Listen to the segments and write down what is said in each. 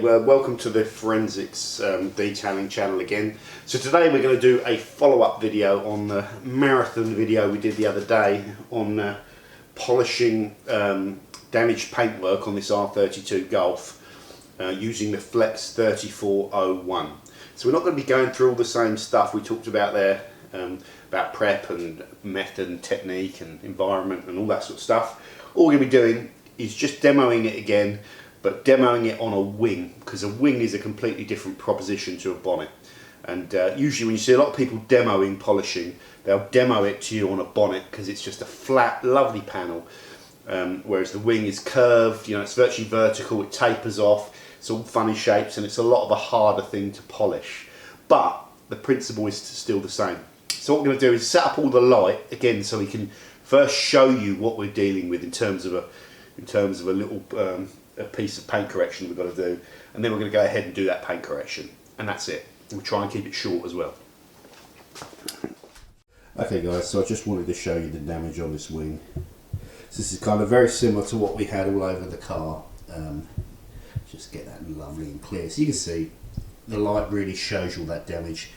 Okay, well, welcome to the forensics detailing channel again. So today we're going to do a follow-up video on the marathon video we did the other day on polishing damaged paintwork on this R32 Golf using the Flex 3401. So we're not going to be going through all the same stuff we talked about there, about prep and method and technique and environment and all that sort of stuff. All we're going to be doing is just demoing it again, but demoing it on a wing, because a wing is a completely different proposition to a bonnet. And usually when you see a lot of people demoing polishing, they'll demo it to you on a bonnet because it's just a flat, lovely panel. Whereas the wing is curved, you know, it's virtually vertical, it tapers off, it's all funny shapes, and it's a lot of a harder thing to polish. But the principle is still the same. So what we're going to do is set up all the light again, so we can first show you what we're dealing with in terms of a little a piece of paint correction we've got to do, and then we're going to go ahead and do that paint correction, and that's it. We'll try and keep it short as well. Okay guys, so I just wanted to show you the damage on this wing. So this is kind of very similar to what we had all over the car. Just get that lovely and clear, so you can see the light really shows you all that damage.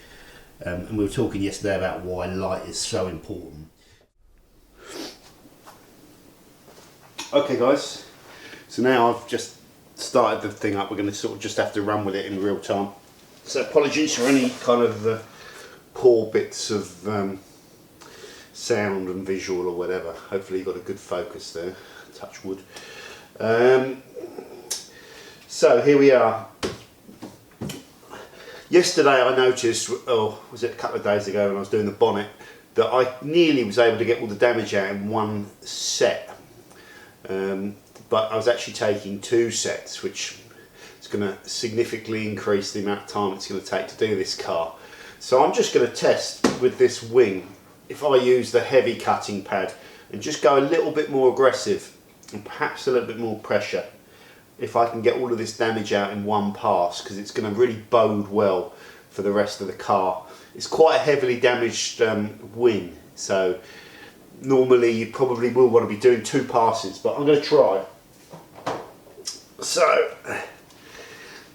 And we were talking yesterday about why light is so important. Okay guys, so now I've just started the thing up. We're going to sort of just have to run with it in real time. So apologies for any kind of poor bits of sound and visual or whatever. Hopefully you've got a good focus there, touch wood. So here we are. Yesterday I noticed, oh, was it a couple of days ago when I was doing the bonnet, that I nearly was able to get all the damage out in one set. But I was actually taking two sets, which is going to significantly increase the amount of time it's going to take to do this car. So I'm just going to test with this wing, if I use the heavy cutting pad and just go a little bit more aggressive and perhaps a little bit more pressure, if I can get all of this damage out in one pass, because it's going to really bode well for the rest of the car. It's quite a heavily damaged wing, so normally you probably will want to be doing two passes, but I'm going to try. So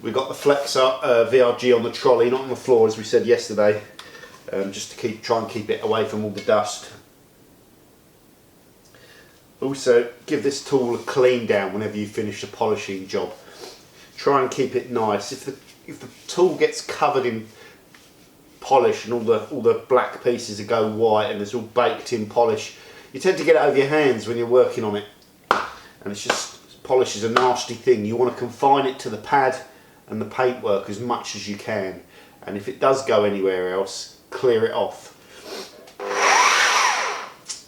we've got the Flex VRG on the trolley, not on the floor as we said yesterday, just to try and keep it away from all the dust. Also, give this tool a clean down whenever you finish a polishing job. Try and keep it nice. If the tool gets covered in polish and all the black pieces go white and it's all baked in polish, you tend to get it over your hands when you're working on it, and it's just, polish is a nasty thing. You want to confine it to the pad and the paintwork as much as you can, and if it does go anywhere else, clear it off.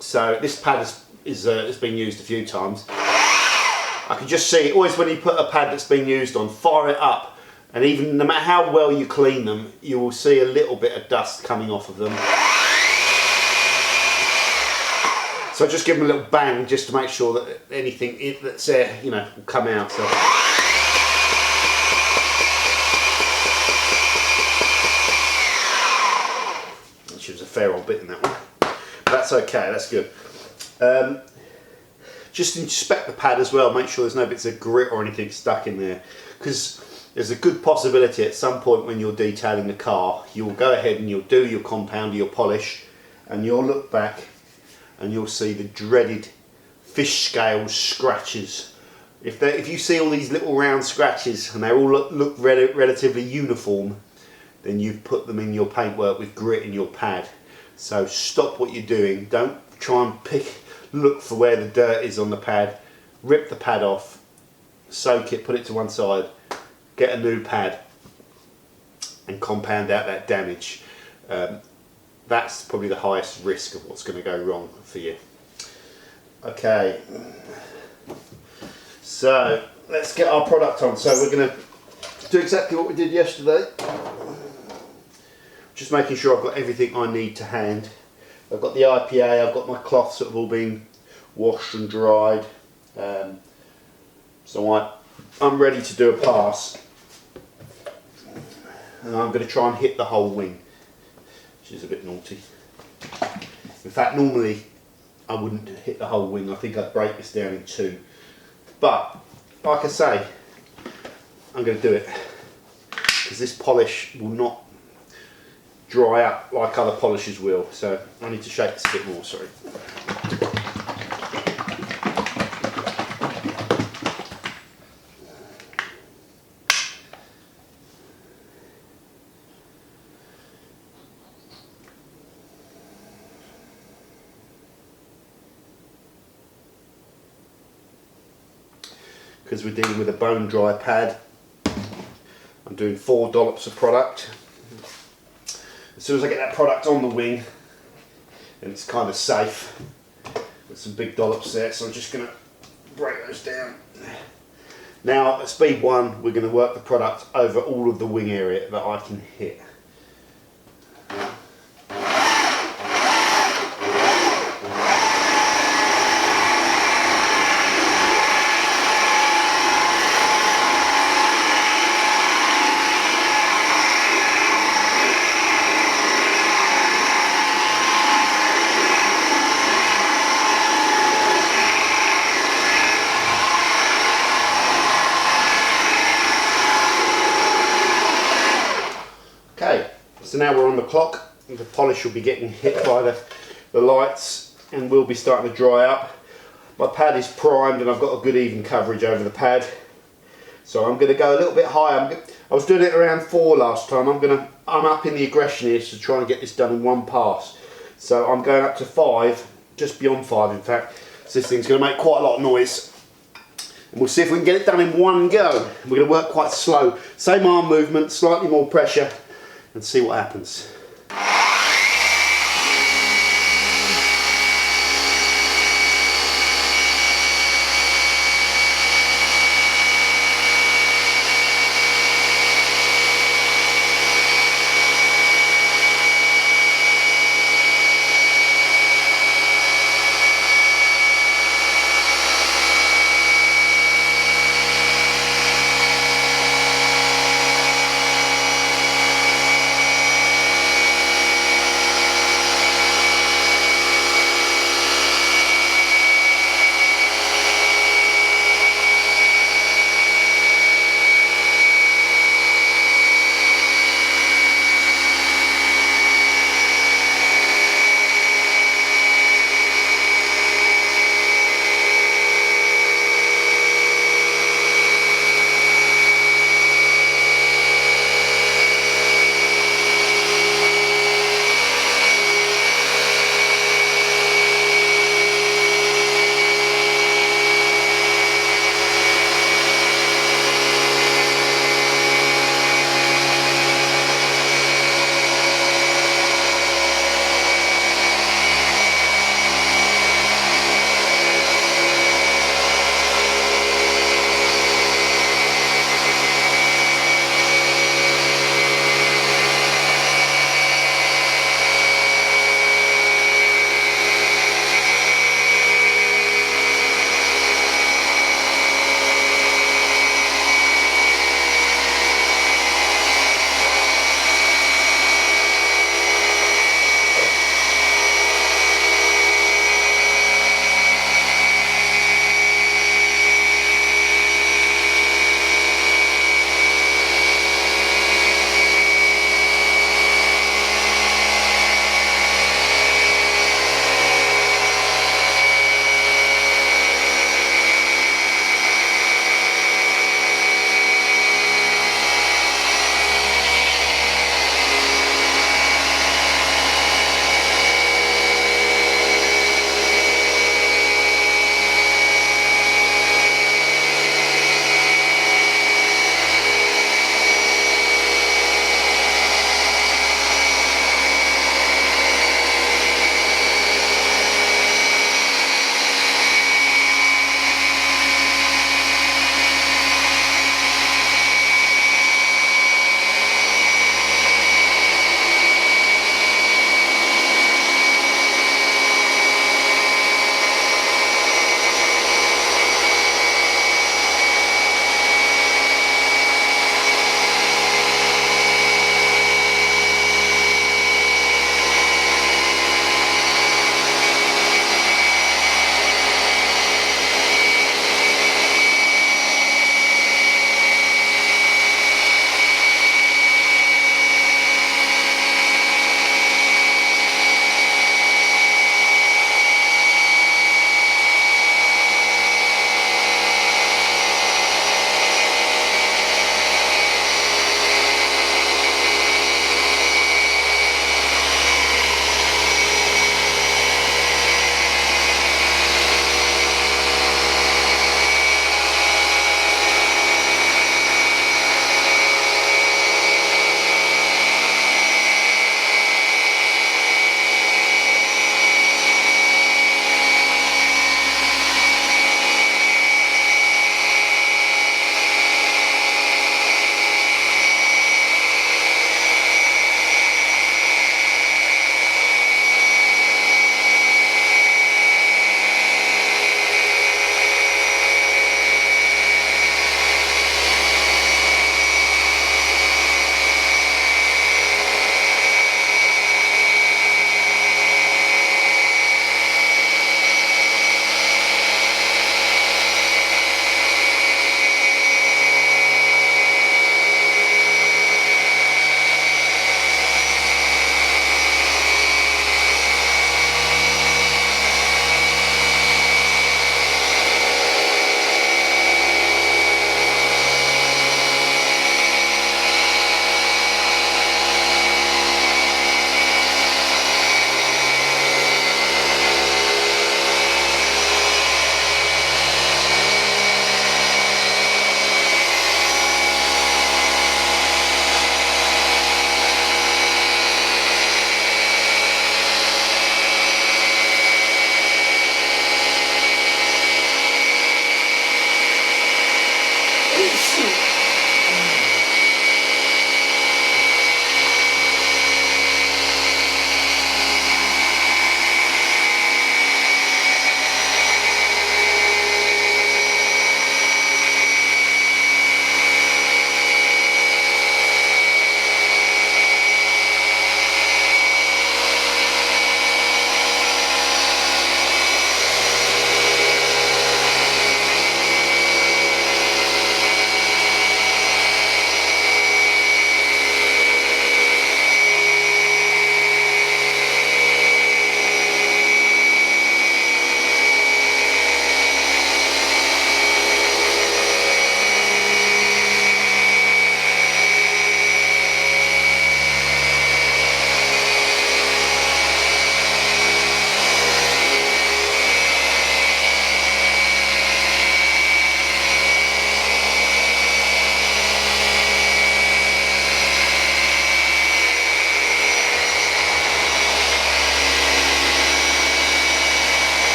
So this pad has been used a few times. I can just see, always when you put a pad that's been used on, fire it up, and even no matter how well you clean them, you will see a little bit of dust coming off of them. So just give them a little bang just to make sure that anything that's there, you know, will come out. So. Which was a fair old bit in that one. But that's okay, that's good. Just inspect the pad as well, make sure there's no bits of grit or anything stuck in there, because there's a good possibility at some point when you're detailing the car, you'll go ahead and you'll do your compound or your polish, and you'll look back and you'll see the dreaded fish scales scratches. If you see all these little round scratches and they all look relatively uniform, then you've put them in your paintwork with grit in your pad. So stop what you're doing, don't try and look for where the dirt is on the pad, rip the pad off, soak it, put it to one side, get a new pad and compound out that damage. That's probably the highest risk of what's going to go wrong for you. Okay, so let's get our product on. So we're going to do exactly what we did yesterday, just making sure I've got everything I need to hand. I've got the IPA, I've got my cloths that have all been washed and dried, so I'm ready to do a pass, and I'm going to try and hit the whole wing, which is a bit naughty. In fact, normally I wouldn't hit the whole wing. I think I'd break this down in two, but like I say, I'm going to do it because this polish will not dry up like other polishes will, so I need to shake this a bit more, sorry. Because we're dealing with a bone dry pad, I'm doing 4 dollops of product. As soon as I get that product on the wing, and it's kind of safe, with some big dollops there, so I'm just going to break those down. Now at speed 1, we're going to work the product over all of the wing area that I can hit. Okay, so now we're on the clock. The polish will be getting hit by the lights and will be starting to dry up. My pad is primed and I've got a good even coverage over the pad. So I'm going to go a little bit higher. I was doing it around 4 last time. I'm up in the aggression here to try and get this done in one pass. So I'm going up to 5, just beyond 5 in fact. So this thing's going to make quite a lot of noise. And we'll see if we can get it done in one go. We're going to work quite slow. Same arm movement, slightly more pressure, and see what happens.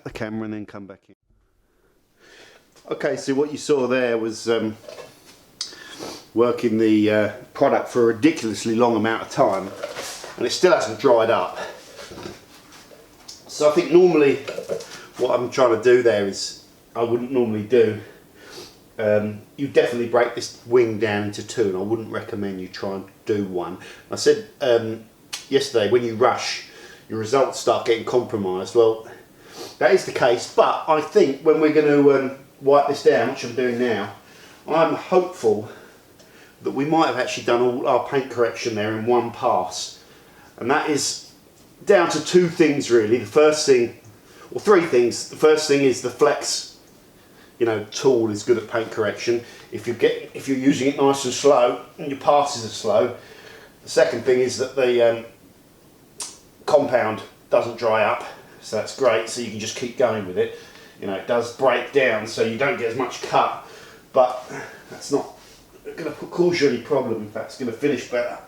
the camera and then come back in. Okay, so what you saw there was working the product for a ridiculously long amount of time, and it still hasn't dried up. So I think normally what I'm trying to do there is, I wouldn't normally do, you definitely break this wing down into two, and I wouldn't recommend you try and do one. I said yesterday, when you rush, your results start getting compromised. Well, that is the case, but I think when we're going to wipe this down, which I'm doing now, I'm hopeful that we might have actually done all our paint correction there in one pass. And that is down to two things really. The first thing, or three things. The first thing is the flex, tool is good at paint correction. If you're using it nice and slow, and your passes are slow. The second thing is that the compound doesn't dry up, so that's great. So you can just keep going with it. It does break down, so you don't get as much cut, but that's not going to cause you any problem. In fact, it's going to finish better.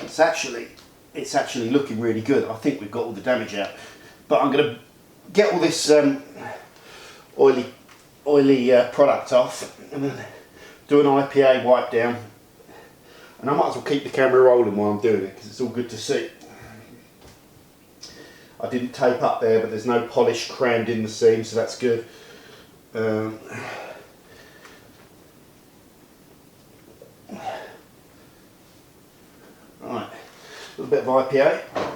It's actually looking really good. I think we've got all the damage out, but I'm going to get all this oily product off and then do an IPA wipe down, and I might as well keep the camera rolling while I'm doing it because it's all good to see. I didn't tape up there, but there's no polish crammed in the seam, so that's good. Right, a little bit of IPA.